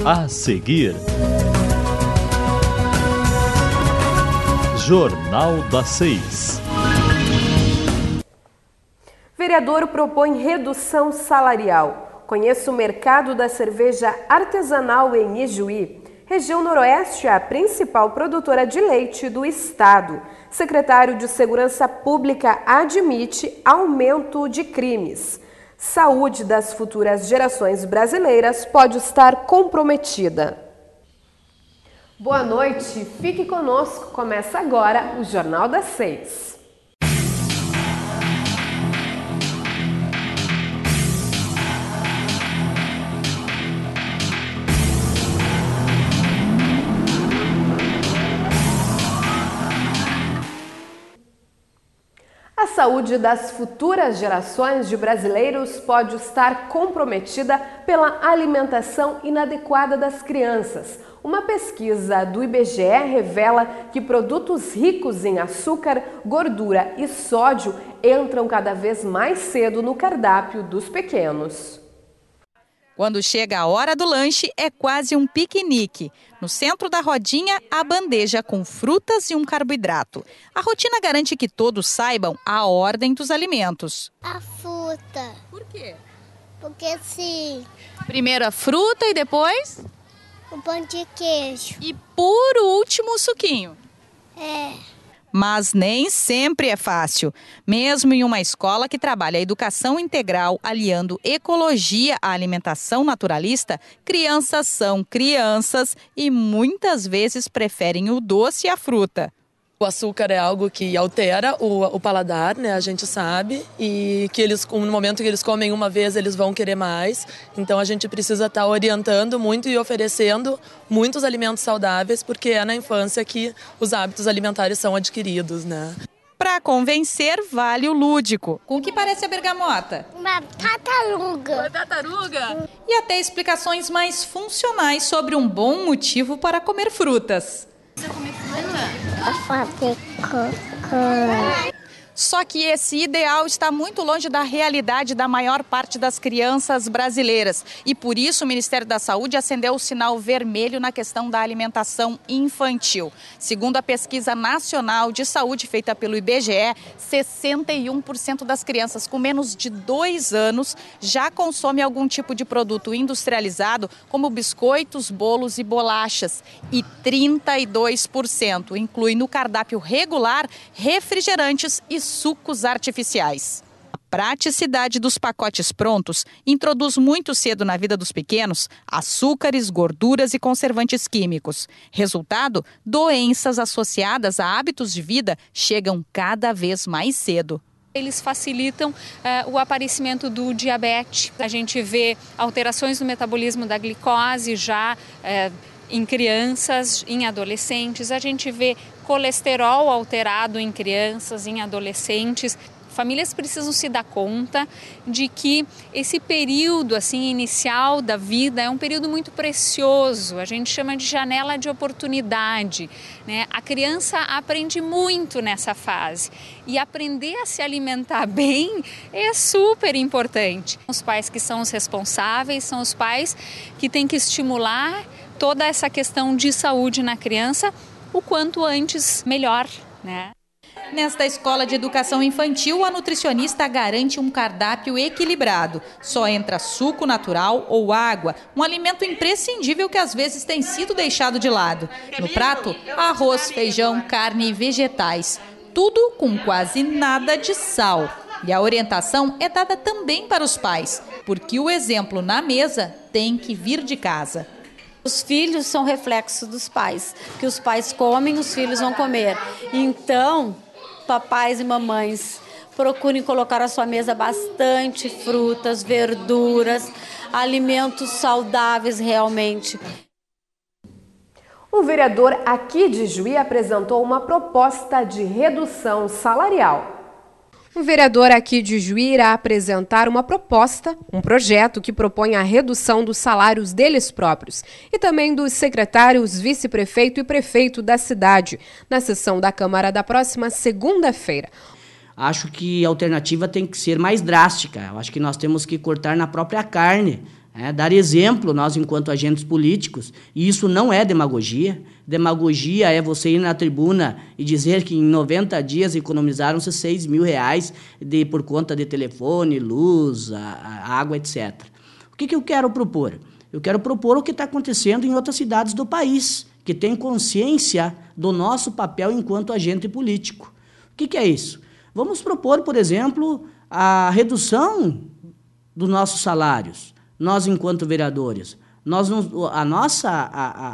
A seguir, Jornal das 6. Vereador propõe redução salarial. Conheça o mercado da cerveja artesanal em Ijuí. Região Noroeste é a principal produtora de leite do estado. Secretário de Segurança Pública admite aumento de crimes. Saúde das futuras gerações brasileiras pode estar comprometida. Boa noite, fique conosco. Começa agora o Jornal das 6. A saúde das futuras gerações de brasileiros pode estar comprometida pela alimentação inadequada das crianças. Uma pesquisa do IBGE revela que produtos ricos em açúcar, gordura e sódio entram cada vez mais cedo no cardápio dos pequenos. Quando chega a hora do lanche, é quase um piquenique. No centro da rodinha, a bandeja com frutas e um carboidrato. A rotina garante que todos saibam a ordem dos alimentos. A fruta. Por quê? Porque sim. Primeiro a fruta e depois? O pão de queijo. E por último o suquinho. É. Mas nem sempre é fácil. Mesmo em uma escola que trabalha a educação integral, aliando ecologia à alimentação naturalista, crianças são crianças e muitas vezes preferem o doce e a fruta. O açúcar é algo que altera o paladar, né? A gente sabe, e que eles, no momento que eles comem uma vez, eles vão querer mais. Então a gente precisa estar orientando muito e oferecendo muitos alimentos saudáveis, porque é na infância que os hábitos alimentares são adquiridos, né? Para convencer, vale o lúdico. Com o que parece a bergamota? Uma tartaruga. Uma tartaruga? E até explicações mais funcionais sobre um bom motivo para comer frutas. Pra fazer cocô. Só que esse ideal está muito longe da realidade da maior parte das crianças brasileiras. E por isso o Ministério da Saúde acendeu o sinal vermelho na questão da alimentação infantil. Segundo a pesquisa nacional de saúde feita pelo IBGE, 61% das crianças com menos de 2 anos já consomem algum tipo de produto industrializado, como biscoitos, bolos e bolachas. E 32% inclui no cardápio regular refrigerantes e sucos artificiais. A praticidade dos pacotes prontos introduz muito cedo na vida dos pequenos açúcares, gorduras e conservantes químicos. Resultado, doenças associadas a hábitos de vida chegam cada vez mais cedo. Eles facilitam o aparecimento do diabetes. A gente vê alterações no metabolismo da glicose já em crianças, em adolescentes. A gente vê colesterol alterado em crianças, em adolescentes. Famílias precisam se dar conta de que esse período inicial da vida é um período muito precioso. A gente chama de janela de oportunidade, né? A criança aprende muito nessa fase e aprender a se alimentar bem é super importante. Os pais que são os responsáveis, são os pais que têm que estimular toda essa questão de saúde na criança o quanto antes melhor, né? Nesta escola de educação infantil, a nutricionista garante um cardápio equilibrado. Só entra suco natural ou água, um alimento imprescindível que às vezes tem sido deixado de lado. No prato, arroz, feijão, carne e vegetais. Tudo com quase nada de sal. E a orientação é dada também para os pais, porque o exemplo na mesa tem que vir de casa. Os filhos são reflexo dos pais. O que os pais comem, os filhos vão comer. Então, papais e mamães, procurem colocar à sua mesa bastante frutas, verduras, alimentos saudáveis realmente. Um vereador aqui de Juí apresentou uma proposta de redução salarial. Um vereador aqui de Juí irá apresentar uma proposta, um projeto que propõe a redução dos salários deles próprios e também dos secretários, vice-prefeito e prefeito da cidade, na sessão da Câmara da próxima segunda-feira. Acho que a alternativa tem que ser mais drástica. Eu acho que nós temos que cortar na própria carne Dar exemplo, nós enquanto agentes políticos, e isso não é demagogia. Demagogia é você ir na tribuna e dizer que em 90 dias economizaram-se R$6 mil por conta de telefone, luz, água, etc. O que eu quero propor? Eu quero propor o que está acontecendo em outras cidades do país, que têm consciência do nosso papel enquanto agente político. O que é isso? Vamos propor, por exemplo, a redução dos nossos salários. Nós, enquanto vereadores, a nossa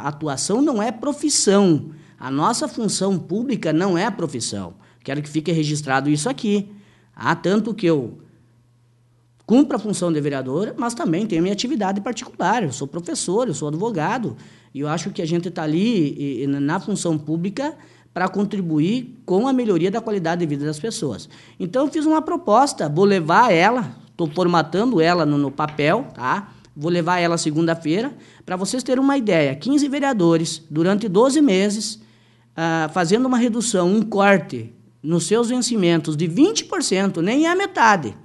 atuação não é profissão. A nossa função pública não é profissão. Quero que fique registrado isso aqui. Tanto que eu cumpro a função de vereador, mas também tenho minha atividade particular. Eu sou professor, eu sou advogado, e eu acho que a gente está ali na função pública para contribuir com a melhoria da qualidade de vida das pessoas. Então, eu fiz uma proposta, vou levar ela, estou formatando ela no papel, tá? Vou levar ela segunda-feira, para vocês terem uma ideia. 15 vereadores, durante 12 meses, fazendo uma redução, um corte nos seus vencimentos de 20%, nem é a metade.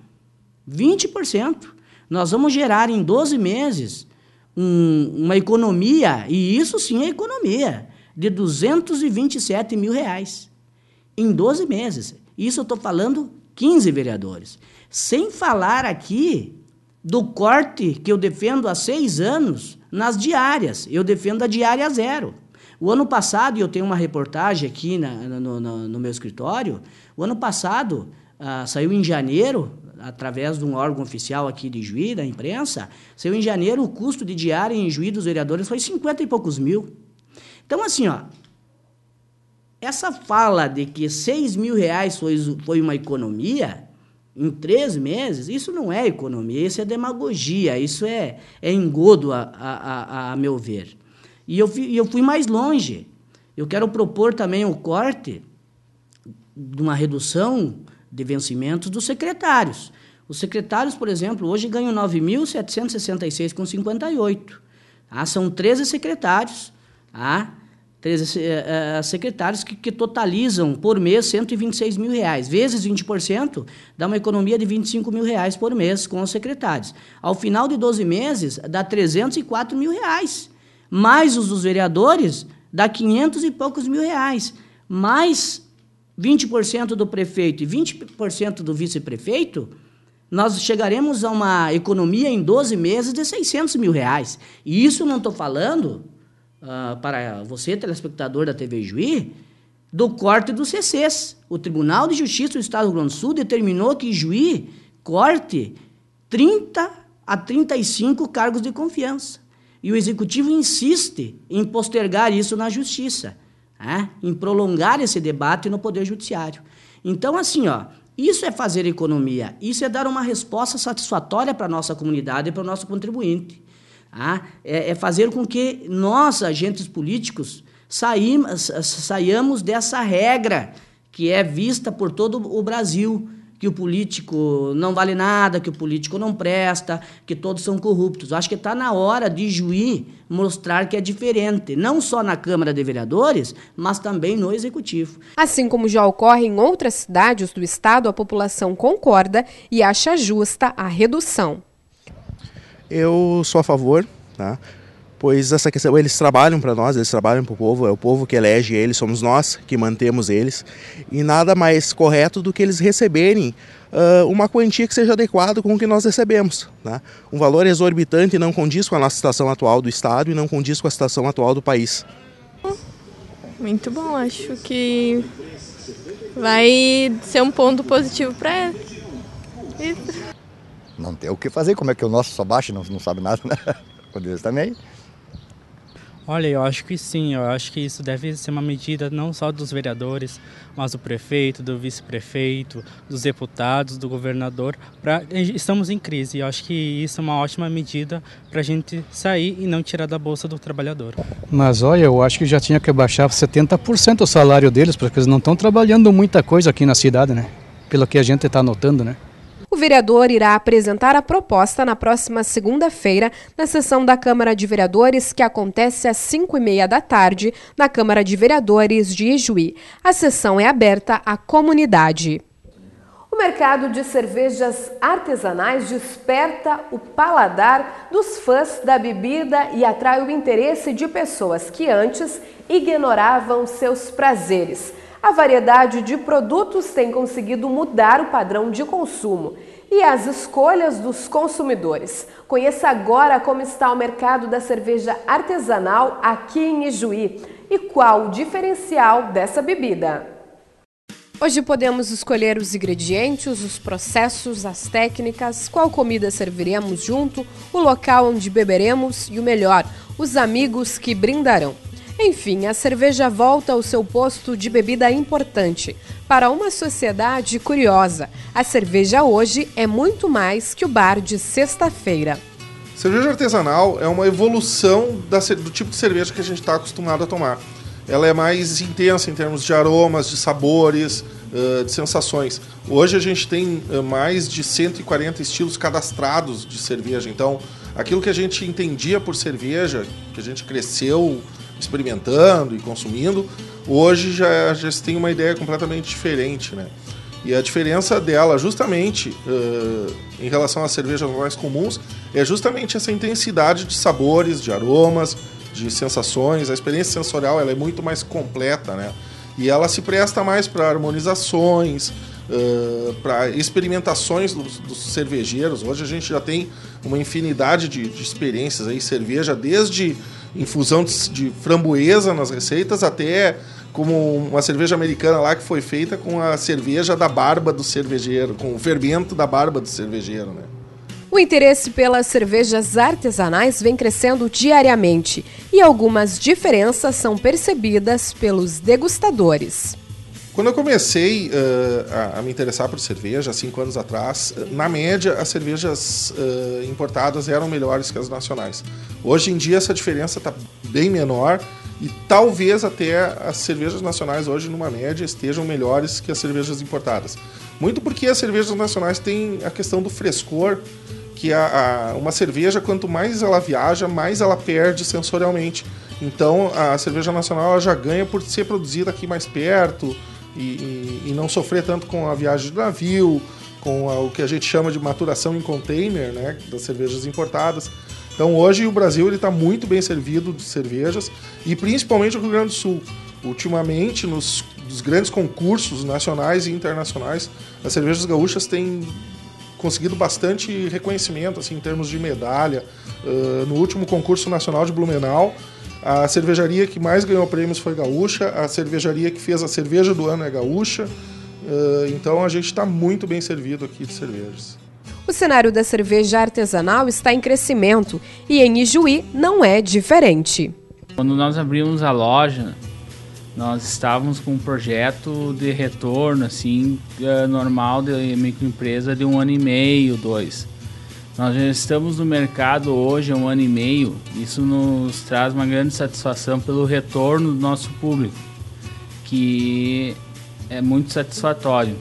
20%. Nós vamos gerar em 12 meses uma economia, e isso sim é economia, de R$227 mil. Em 12 meses. Isso eu estou falando 15 vereadores. Sem falar aqui do corte que eu defendo há 6 anos nas diárias. Eu defendo a diária zero. O ano passado, e eu tenho uma reportagem aqui no meu escritório, o ano passado, saiu em janeiro, através de um órgão oficial aqui de Juí, da imprensa, saiu em janeiro, o custo de diária em Juí dos vereadores foi 50 e poucos mil. Então, assim, essa fala de que R$6 mil foi uma economia em 3 meses, isso não é economia, isso é demagogia, isso é engodo, a meu ver. E eu fui mais longe. Eu quero propor também o corte de uma redução de vencimentos dos secretários. Os secretários, por exemplo, hoje ganham R$ 9.766,58. São 13 secretários, 13 secretários que totalizam por mês R$126 mil. Vezes 20%, dá uma economia de R$25 mil por mês com os secretários. Ao final de 12 meses, dá R$304 mil. Mais os dos vereadores, dá R$500 e poucos mil. Mais 20% do prefeito e 20% do vice-prefeito, nós chegaremos a uma economia em 12 meses de R$600 mil. E isso não estou falando, para você, telespectador da TV Juí, do corte dos CCs. O Tribunal de Justiça do Estado do Rio Grande do Sul determinou que Juí corte 30 a 35 cargos de confiança. E o Executivo insiste em postergar isso na Justiça, em prolongar esse debate no Poder Judiciário. Então, assim, isso é fazer economia, isso é dar uma resposta satisfatória para a nossa comunidade e para o nosso contribuinte. É fazer com que nós, agentes políticos, saiamos dessa regra que é vista por todo o Brasil, que o político não vale nada, que o político não presta, que todos são corruptos. Acho que está na hora de Juí mostrar que é diferente, não só na Câmara de Vereadores, mas também no Executivo. Assim como já ocorre em outras cidades do Estado, a população concorda e acha justa a redução. Eu sou a favor, pois essa questão, eles trabalham para nós, eles trabalham para o povo, é o povo que elege eles, somos nós que mantemos eles, e nada mais correto do que eles receberem uma quantia que seja adequada com o que nós recebemos. Um valor exorbitante não condiz com a nossa situação atual do Estado e não condiz com a situação atual do país. Muito bom, acho que vai ser um ponto positivo para eles. Não tem o que fazer, como é que o nosso só baixa, não sabe nada, com Deus também. Olha, eu acho que sim, eu acho que isso deve ser uma medida não só dos vereadores, mas do prefeito, do vice-prefeito, dos deputados, do governador. Estamos em crise e eu acho que isso é uma ótima medida para a gente sair e não tirar da bolsa do trabalhador. Mas olha, eu acho que já tinha que baixar 70% o salário deles, porque eles não estão trabalhando muita coisa aqui na cidade, né? Pelo que a gente está notando, né? O vereador irá apresentar a proposta na próxima segunda-feira, na sessão da Câmara de Vereadores, que acontece às 5h30 da tarde, na Câmara de Vereadores de Ijuí. A sessão é aberta à comunidade. O O mercado de cervejas artesanais desperta o paladar dos fãs da bebida e atrai o interesse de pessoas que antes ignoravam seus prazeres. A variedade de produtos tem conseguido mudar o padrão de consumo e as escolhas dos consumidores. Conheça agora como está o mercado da cerveja artesanal aqui em Ijuí e qual o diferencial dessa bebida. Hoje podemos escolher os ingredientes, os processos, as técnicas, qual comida serviremos junto, o local onde beberemos e o melhor, os amigos que brindarão. Enfim, a cerveja volta ao seu posto de bebida importante. Para uma sociedade curiosa, a cerveja hoje é muito mais que o bar de sexta-feira. Cerveja artesanal é uma evolução do tipo de cerveja que a gente está acostumado a tomar. Ela é mais intensa em termos de aromas, de sabores, de sensações. Hoje a gente tem mais de 140 estilos cadastrados de cerveja. Então, aquilo que a gente entendia por cerveja, que a gente cresceu experimentando e consumindo, hoje já se tem uma ideia completamente diferente, né? E a diferença dela, justamente, em relação às cervejas mais comuns, é justamente essa intensidade de sabores, de aromas, de sensações. A experiência sensorial ela é muito mais completa, né? E ela se presta mais para harmonizações, para experimentações dos cervejeiros. Hoje a gente já tem uma infinidade de experiências aí, cerveja, desde infusão de framboesa nas receitas até como uma cerveja americana lá que foi feita com a cerveja da barba do cervejeiro, com o fermento da barba do cervejeiro, né? O interesse pelas cervejas artesanais vem crescendo diariamente e algumas diferenças são percebidas pelos degustadores. Quando eu comecei a me interessar por cerveja, há 5 anos atrás, na média as cervejas importadas eram melhores que as nacionais. Hoje em dia essa diferença está bem menor e talvez até as cervejas nacionais hoje, numa média, estejam melhores que as cervejas importadas. Muito porque as cervejas nacionais têm a questão do frescor, que uma cerveja, quanto mais ela viaja, mais ela perde sensorialmente. Então a cerveja nacional ela já ganha por ser produzida aqui mais perto e não sofrer tanto com a viagem de navio, com o que a gente chama de maturação em container, né, das cervejas importadas. Então hoje o Brasil está muito bem servido de cervejas e principalmente o Rio Grande do Sul. Ultimamente, nos grandes concursos nacionais e internacionais, as cervejas gaúchas têm conseguido bastante reconhecimento assim, em termos de medalha. No último concurso nacional de Blumenau, a cervejaria que mais ganhou prêmios foi gaúcha, a cervejaria que fez a cerveja do ano é gaúcha. Então a gente está muito bem servido aqui de cervejas. O cenário da cerveja artesanal está em crescimento e em Ijuí não é diferente. Quando nós abrimos a loja, nós estávamos com um projeto de retorno assim, normal de microempresa de 1 ano e meio, 2. Nós já estamos no mercado hoje há 1 ano e meio. Isso nos traz uma grande satisfação pelo retorno do nosso público, que é muito satisfatório.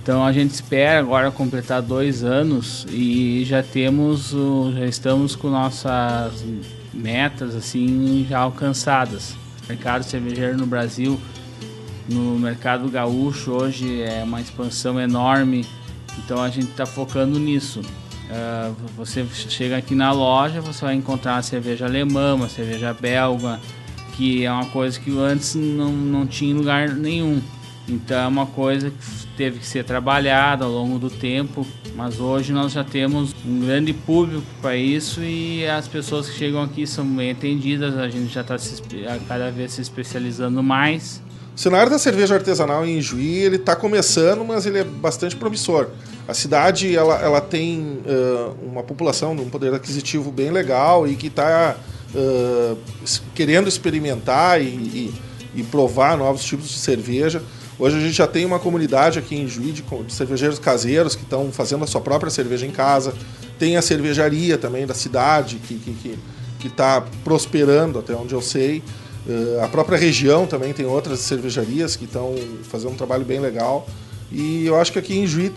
Então a gente espera agora completar 2 anos e já estamos com nossas metas assim já alcançadas. O mercado cervejeiro no Brasil, no mercado gaúcho hoje é uma expansão enorme, então a gente está focando nisso. Você chega aqui na loja, você vai encontrar uma cerveja alemã, uma cerveja belga, que é uma coisa que antes não tinha em lugar nenhum. Então é uma coisa que teve que ser trabalhada ao longo do tempo, mas hoje nós já temos um grande público para isso e as pessoas que chegam aqui são bem atendidas, a gente já está cada vez se especializando mais. O cenário da cerveja artesanal em Ijuí, ele está começando, mas ele é bastante promissor. A cidade ela tem uma população, um poder aquisitivo bem legal e que está querendo experimentar e provar novos tipos de cerveja. Hoje a gente já tem uma comunidade aqui em Ijuí de cervejeiros caseiros que estão fazendo a sua própria cerveja em casa. Tem a cervejaria também da cidade que está prosperando, até onde eu sei. A própria região também tem outras cervejarias que estão fazendo um trabalho bem legal. E eu acho que aqui em Ijuí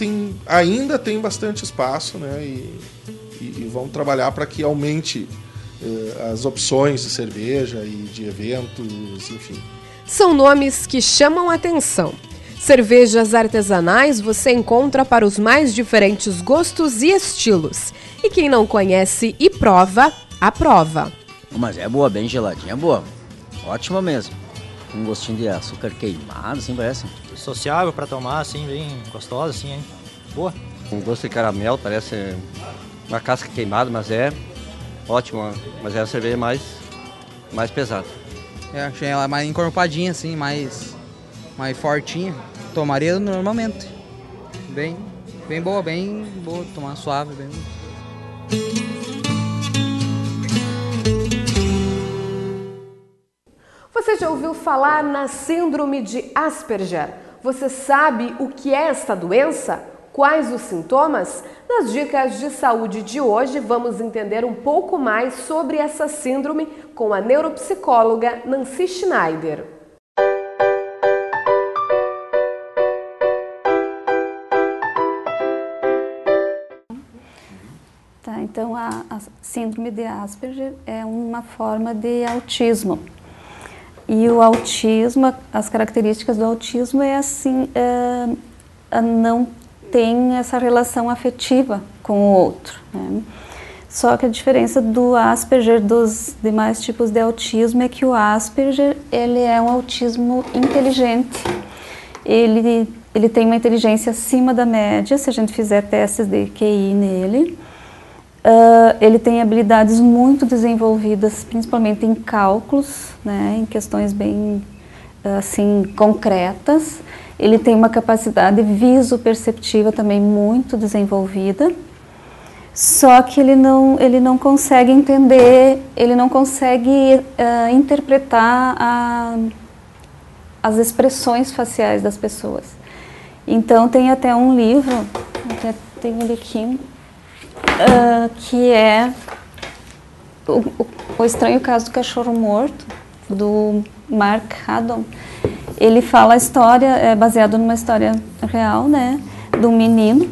ainda tem bastante espaço, né? E vamos trabalhar para que aumente as opções de cerveja e de eventos, enfim. São nomes que chamam a atenção. Cervejas artesanais você encontra para os mais diferentes gostos e estilos. E quem não conhece e prova, aprova. Mas é boa, bem geladinha, é boa. Ótima mesmo. Um gostinho de açúcar queimado, assim parece. Sociável para tomar, assim, bem gostosa, assim, hein? Boa. Um gosto de caramelo, parece uma casca queimada, mas é ótima. Mas é a cerveja mais pesada. Eu achei ela mais encorpadinha, assim, mais fortinha. Tomaria normalmente. Bem boa, tomar suave, bem boa. Você já ouviu falar na síndrome de Asperger? Você sabe o que é esta doença? Quais os sintomas? Nas dicas de saúde de hoje, vamos entender um pouco mais sobre essa síndrome com a neuropsicóloga Nancy Schneider. Então, a síndrome de Asperger é uma forma de autismo. E o autismo, as características do autismo é assim, não tem essa relação afetiva com o outro, né? Só que a diferença do Asperger dos demais tipos de autismo é que o Asperger, ele é um autismo inteligente. Ele tem uma inteligência acima da média, se a gente fizer testes de QI nele. Ele tem habilidades muito desenvolvidas, principalmente em cálculos, né, em questões bem assim, concretas. Ele tem uma capacidade visoperceptiva também muito desenvolvida, só que ele não consegue entender, ele não consegue interpretar as expressões faciais das pessoas. Então tem até um livro, tem ele aqui, que é o Estranho Caso do Cachorro Morto, do Mark Haddon. Ele fala a história, é baseado numa história real, né, de um menino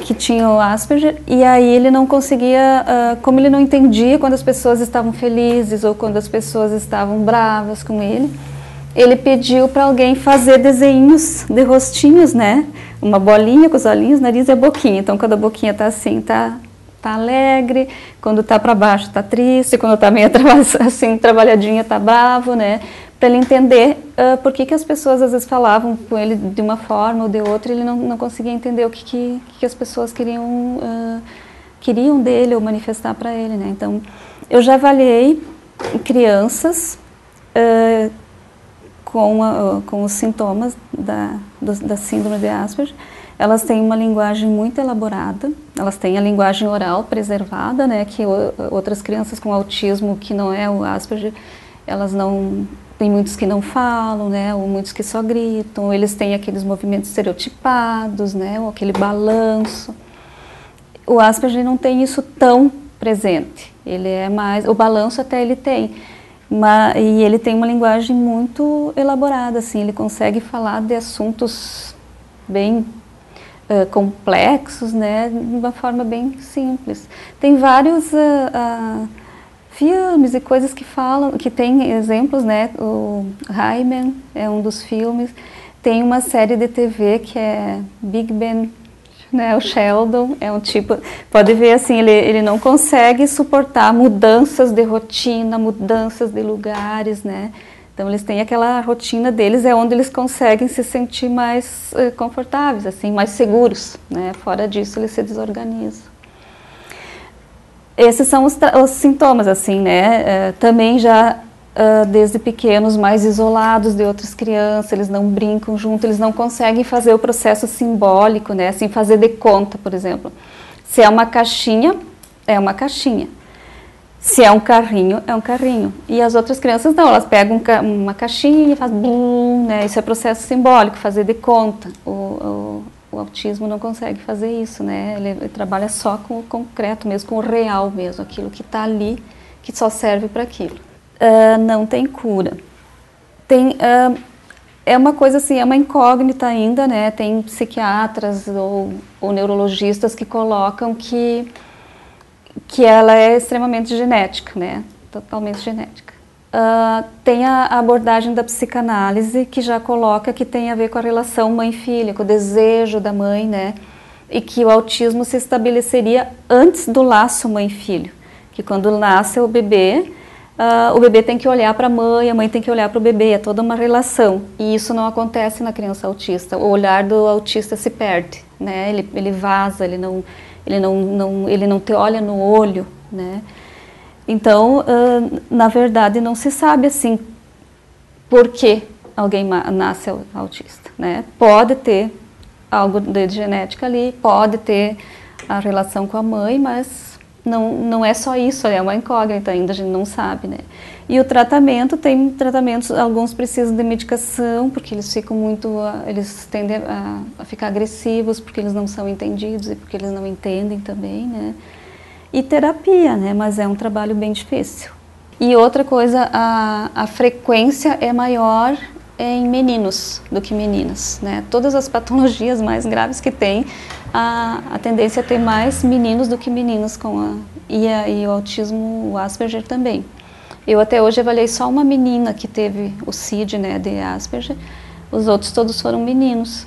que tinha o Asperger, e aí ele não conseguia, como ele não entendia quando as pessoas estavam felizes ou quando as pessoas estavam bravas com ele pediu para alguém fazer desenhos de rostinhos, né? Uma bolinha com os olhinhos, nariz e a boquinha. Então, quando a boquinha está assim, tá alegre, quando está para baixo está triste, quando está meio assim, trabalhadinha está bravo, né? Para ele entender por que as pessoas às vezes falavam com ele de uma forma ou de outra, ele não conseguia entender o que as pessoas queriam dele ou manifestar para ele, né? Então, eu já avaliei crianças com os sintomas da síndrome de Asperger. Elas têm uma linguagem muito elaborada, elas têm a linguagem oral preservada, né, que outras crianças com autismo que não é o Asperger, elas não... Tem muitos que não falam, né, ou muitos que só gritam, eles têm aqueles movimentos estereotipados, né, ou aquele balanço. O Asperger não tem isso tão presente, ele é mais... O balanço até ele tem, e ele tem uma linguagem muito elaborada, assim, ele consegue falar de assuntos bem complexos, né, de uma forma bem simples. Tem vários filmes e coisas que falam, que tem exemplos, né, o Rayman é um dos filmes, tem uma série de TV que é Big Ben, né, o Sheldon é um tipo, pode ver assim, ele não consegue suportar mudanças de rotina, mudanças de lugares, né, então eles têm aquela rotina deles, é onde eles conseguem se sentir mais confortáveis, assim, mais seguros, né, fora disso eles se desorganizam. Esses são os sintomas, assim, né, também já desde pequenos mais isolados de outras crianças, eles não brincam junto, eles não conseguem fazer o processo simbólico, né, assim, fazer de conta, por exemplo. Se é uma caixinha, é uma caixinha. Se é um carrinho, é um carrinho. E as outras crianças não, elas pegam uma caixinha e fazem blum, né, isso é processo simbólico, fazer de conta. O autismo não consegue fazer isso, né, ele trabalha só com o concreto mesmo, com o real mesmo, aquilo que está ali, que só serve para aquilo. Não tem cura. É uma coisa assim, é uma incógnita ainda, né? Tem psiquiatras ou neurologistas que colocam que ela é extremamente genética, né? Totalmente genética. tem a abordagem da psicanálise, que já coloca que tem a ver com a relação mãe-filha, com o desejo da mãe, né? E que o autismo se estabeleceria antes do laço mãe-filho, que quando nasce o bebê tem que olhar para a mãe tem que olhar para o bebê, é toda uma relação. E isso não acontece na criança autista. O olhar do autista se perde, né? Ele vaza, ele não te olha no olho, né? Então, na verdade, não se sabe assim por que alguém nasce autista, né? Pode ter algo de genética ali, pode ter a relação com a mãe, mas não é só isso, é uma incógnita ainda, a gente não sabe, né? E o tratamento, tem tratamentos, alguns precisam de medicação, porque eles ficam eles tendem a ficar agressivos, porque eles não são entendidos e porque eles não entendem também, né? E terapia, né? Mas é um trabalho bem difícil. E outra coisa, a frequência é maior em meninos do que meninas, né? Todas as patologias mais graves que tem, a tendência é ter mais meninos do que meninas e o autismo, o Asperger também. Eu até hoje avaliei só uma menina que teve o CID, né, de Asperger, os outros todos foram meninos.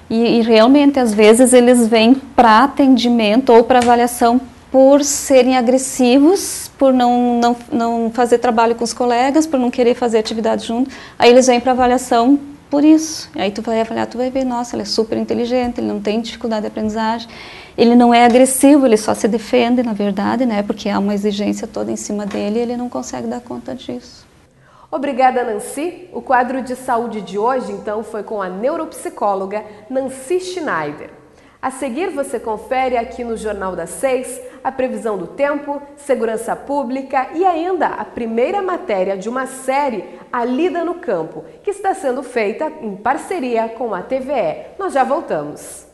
E realmente, às vezes, eles vêm para atendimento ou para avaliação por serem agressivos, por não fazer trabalho com os colegas, por não querer fazer atividade junto. Aí eles vêm para avaliação por isso. Aí tu vai avaliar, tu vai ver, nossa, ele é super inteligente, ele não tem dificuldade de aprendizagem, ele não é agressivo, ele só se defende, na verdade, né? Porque há uma exigência toda em cima dele e ele não consegue dar conta disso. Obrigada, Nancy. O quadro de saúde de hoje, então, foi com a neuropsicóloga Nancy Schneider. A seguir, você confere aqui no Jornal das 6 a previsão do tempo, segurança pública e ainda a primeira matéria de uma série, A Lida no Campo, que está sendo feita em parceria com a TVE. Nós já voltamos.